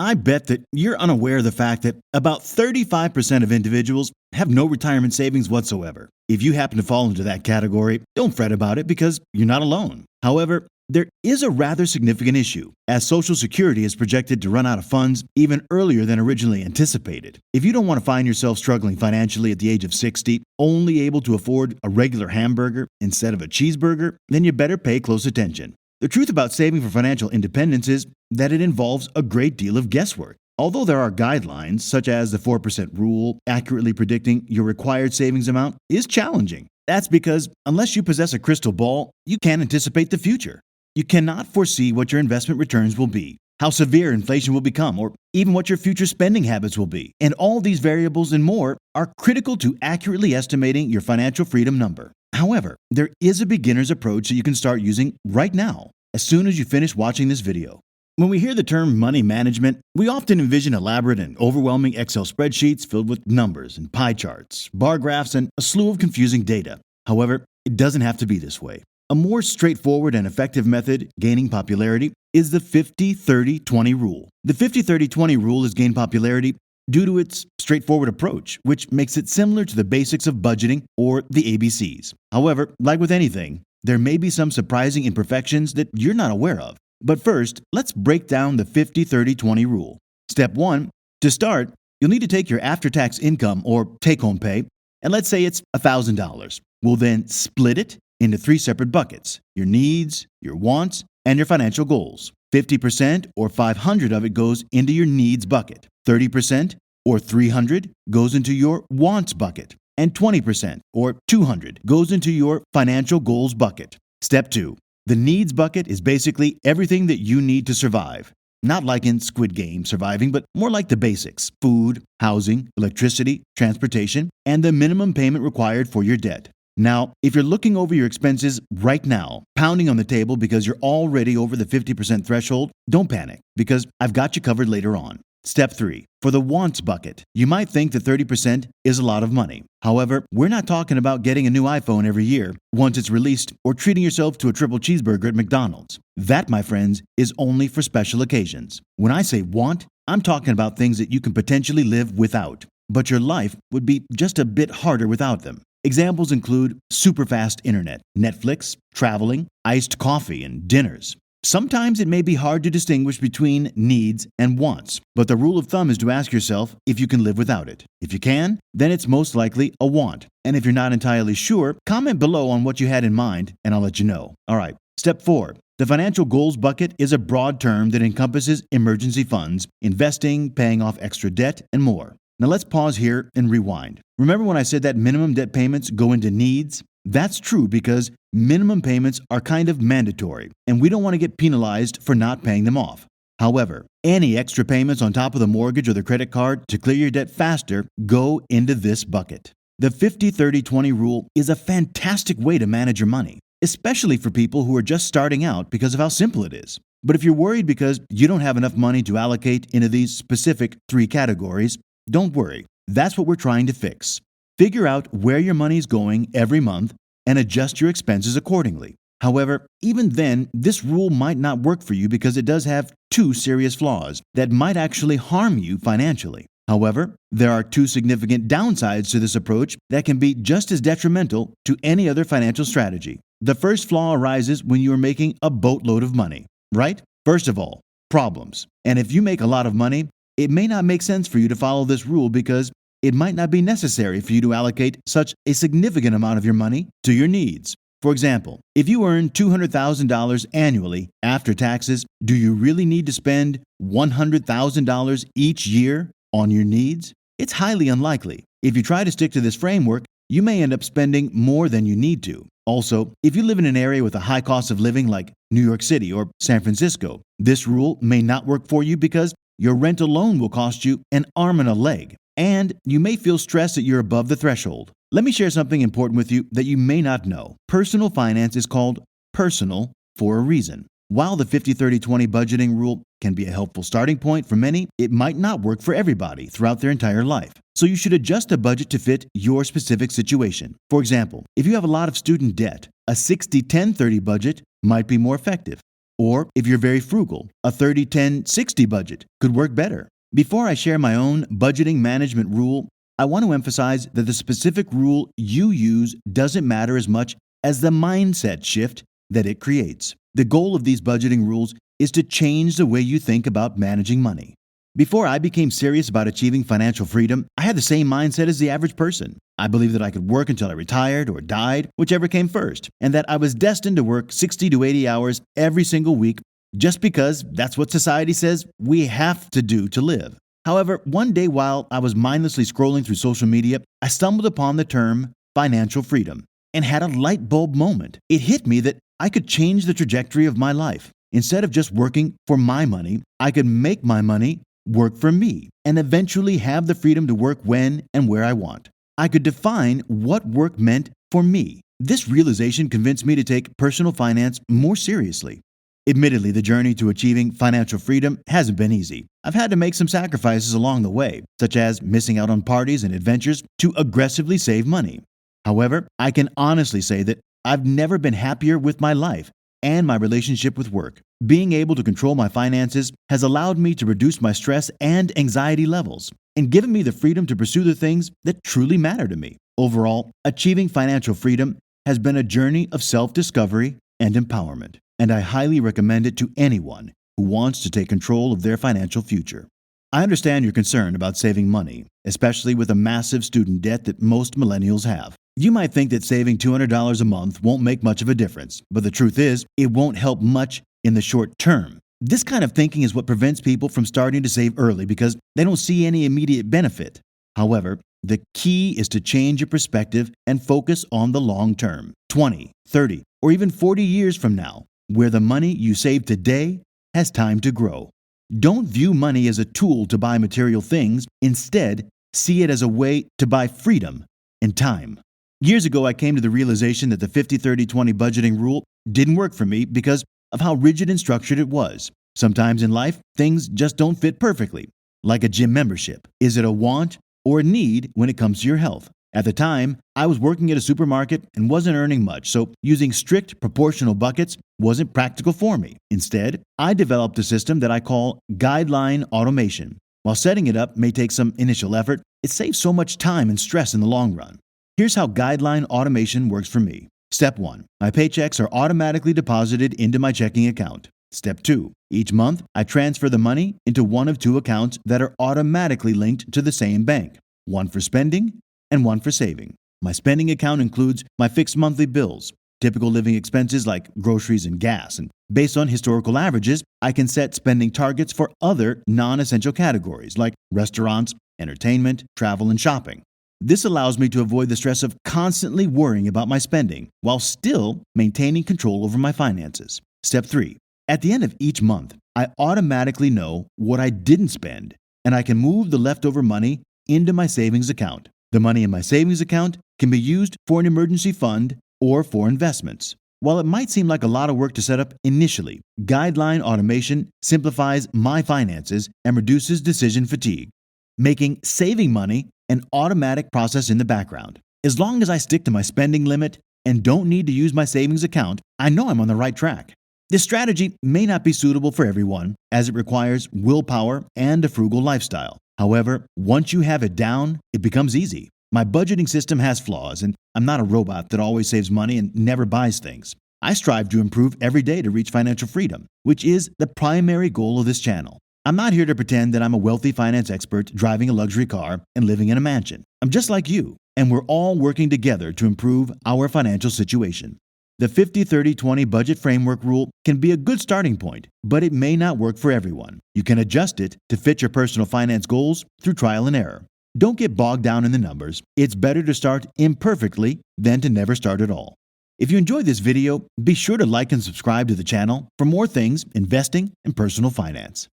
I bet that you're unaware of the fact that about 35% of individuals have no retirement savings whatsoever. If you happen to fall into that category, don't fret about it because you're not alone. However, there is a rather significant issue, as Social Security is projected to run out of funds even earlier than originally anticipated. If you don't want to find yourself struggling financially at the age of 60, only able to afford a regular hamburger instead of a cheeseburger, then you better pay close attention. The truth about saving for financial independence is that it involves a great deal of guesswork. Although there are guidelines, such as the 4% rule, accurately predicting your required savings amount is challenging. That's because unless you possess a crystal ball, you can't anticipate the future. You cannot foresee what your investment returns will be, how severe inflation will become, or even what your future spending habits will be. And all these variables and more are critical to accurately estimating your financial freedom number. However, there is a beginner's approach that you can start using right now, as soon as you finish watching this video. When we hear the term money management, we often envision elaborate and overwhelming Excel spreadsheets filled with numbers and pie charts, bar graphs, and a slew of confusing data. However, it doesn't have to be this way. A more straightforward and effective method gaining popularity is the 50-30-20 rule. The 50-30-20 rule has gained popularity due to its straightforward approach, which makes it similar to the basics of budgeting or the ABCs. However, like with anything, there may be some surprising imperfections that you're not aware of. But first, let's break down the 50-30-20 rule. Step 1. To start, you'll need to take your after-tax income or take-home pay, and let's say it's $1,000. We'll then split it into 3 separate buckets: your needs, your wants, and your financial goals. 50% or 500 of it goes into your needs bucket. 30% or 300 goes into your wants bucket. And 20% or 200 goes into your financial goals bucket. Step 2. The needs bucket is basically everything that you need to survive. Not like in Squid Game surviving, but more like the basics: food, housing, electricity, transportation, and the minimum payment required for your debt. Now, if you're looking over your expenses right now, pounding on the table because you're already over the 50% threshold, don't panic, because I've got you covered later on. Step 3. For the wants bucket, you might think that 30% is a lot of money. However, we're not talking about getting a new iPhone every year once it's released or treating yourself to a triple cheeseburger at McDonald's. That, my friends, is only for special occasions. When I say want, I'm talking about things that you can potentially live without, but your life would be just a bit harder without them. Examples include super fast internet, Netflix, traveling, iced coffee, and dinners. Sometimes it may be hard to distinguish between needs and wants, but the rule of thumb is to ask yourself if you can live without it. If you can, then it's most likely a want. And if you're not entirely sure, comment below on what you had in mind, and I'll let you know. Alright, step 4. The financial goals bucket is a broad term that encompasses emergency funds, investing, paying off extra debt, and more. Now let's pause here and rewind. Remember when I said that minimum debt payments go into needs? That's true because minimum payments are kind of mandatory, and we don't want to get penalized for not paying them off. However, any extra payments on top of the mortgage or the credit card to clear your debt faster go into this bucket. The 50-30-20 rule is a fantastic way to manage your money, especially for people who are just starting out because of how simple it is. But if you're worried because you don't have enough money to allocate into these specific 3 categories, don't worry. That's what we're trying to fix. Figure out where your money is going every month and adjust your expenses accordingly. However, even then, this rule might not work for you because it does have 2 serious flaws that might actually harm you financially. However, there are 2 significant downsides to this approach that can be just as detrimental to any other financial strategy. The first flaw arises when you are making a boatload of money, right? First of all, problems. And if you make a lot of money, it may not make sense for you to follow this rule because it might not be necessary for you to allocate such a significant amount of your money to your needs. For example, if you earn $200,000 annually after taxes, do you really need to spend $100,000 each year on your needs? It's highly unlikely. If you try to stick to this framework, you may end up spending more than you need to. Also, if you live in an area with a high cost of living like New York City or San Francisco, this rule may not work for you because your rent alone will cost you an arm and a leg, and you may feel stressed that you're above the threshold. Let me share something important with you that you may not know. Personal finance is called personal for a reason. While the 50-30-20 budgeting rule can be a helpful starting point for many, it might not work for everybody throughout their entire life. So you should adjust a budget to fit your specific situation. For example, if you have a lot of student debt, a 60-10-30 budget might be more effective. Or if you're very frugal, a 30-10-60 budget could work better. Before I share my own budgeting management rule, I want to emphasize that the specific rule you use doesn't matter as much as the mindset shift that it creates. The goal of these budgeting rules is to change the way you think about managing money. Before I became serious about achieving financial freedom, I had the same mindset as the average person. I believed that I could work until I retired or died, whichever came first, and that I was destined to work 60 to 80 hours every single week just because that's what society says we have to do to live. However, one day while I was mindlessly scrolling through social media, I stumbled upon the term financial freedom and had a light bulb moment. It hit me that I could change the trajectory of my life. Instead of just working for my money, I could make my money work for me and eventually have the freedom to work when and where I want. I could define what work meant for me. This realization convinced me to take personal finance more seriously. Admittedly, the journey to achieving financial freedom hasn't been easy. I've had to make some sacrifices along the way, such as missing out on parties and adventures to aggressively save money. However, I can honestly say that I've never been happier with my life and my relationship with work. Being able to control my finances has allowed me to reduce my stress and anxiety levels and given me the freedom to pursue the things that truly matter to me. Overall, achieving financial freedom has been a journey of self-discovery and empowerment, and I highly recommend it to anyone who wants to take control of their financial future. I understand your concern about saving money, especially with a massive student debt that most millennials have. You might think that saving $200 a month won't make much of a difference, but the truth is, it won't help much in the short term. This kind of thinking is what prevents people from starting to save early because they don't see any immediate benefit. However, the key is to change your perspective and focus on the long term, 20, 30, or even 40 years from now, where the money you save today has time to grow. Don't view money as a tool to buy material things. Instead, see it as a way to buy freedom and time. Years ago, I came to the realization that the 50-30-20 budgeting rule didn't work for me because of how rigid and structured it was. Sometimes in life, things just don't fit perfectly, like a gym membership. Is it a want or a need when it comes to your health? At the time, I was working at a supermarket and wasn't earning much, so using strict proportional buckets wasn't practical for me. Instead, I developed a system that I call Guideline automation. While setting it up may take some initial effort, it saves so much time and stress in the long run. Here's how Guideline automation works for me. Step 1. My paychecks are automatically deposited into my checking account. Step 2. Each month, I transfer the money into one of two accounts that are automatically linked to the same bank, one for spending and one for saving. My spending account includes my fixed monthly bills, typical living expenses like groceries and gas, and based on historical averages, I can set spending targets for other non-essential categories like restaurants, entertainment, travel, and shopping. This allows me to avoid the stress of constantly worrying about my spending while still maintaining control over my finances. Step 3. At the end of each month, I automatically know what I didn't spend, and I can move the leftover money into my savings account. The money in my savings account can be used for an emergency fund or for investments. While it might seem like a lot of work to set up initially, Guideline automation simplifies my finances and reduces decision fatigue, making saving money an automatic process in the background. As long as I stick to my spending limit and don't need to use my savings account, I know I'm on the right track. This strategy may not be suitable for everyone, as it requires willpower and a frugal lifestyle. However, once you have it down, it becomes easy. My budgeting system has flaws, and I'm not a robot that always saves money and never buys things. I strive to improve every day to reach financial freedom, which is the primary goal of this channel. I'm not here to pretend that I'm a wealthy finance expert driving a luxury car and living in a mansion. I'm just like you, and we're all working together to improve our financial situation. The 50-30-20 budget framework rule can be a good starting point, but it may not work for everyone. You can adjust it to fit your personal finance goals through trial and error. Don't get bogged down in the numbers. It's better to start imperfectly than to never start at all. If you enjoyed this video, be sure to like and subscribe to the channel for more things investing and personal finance.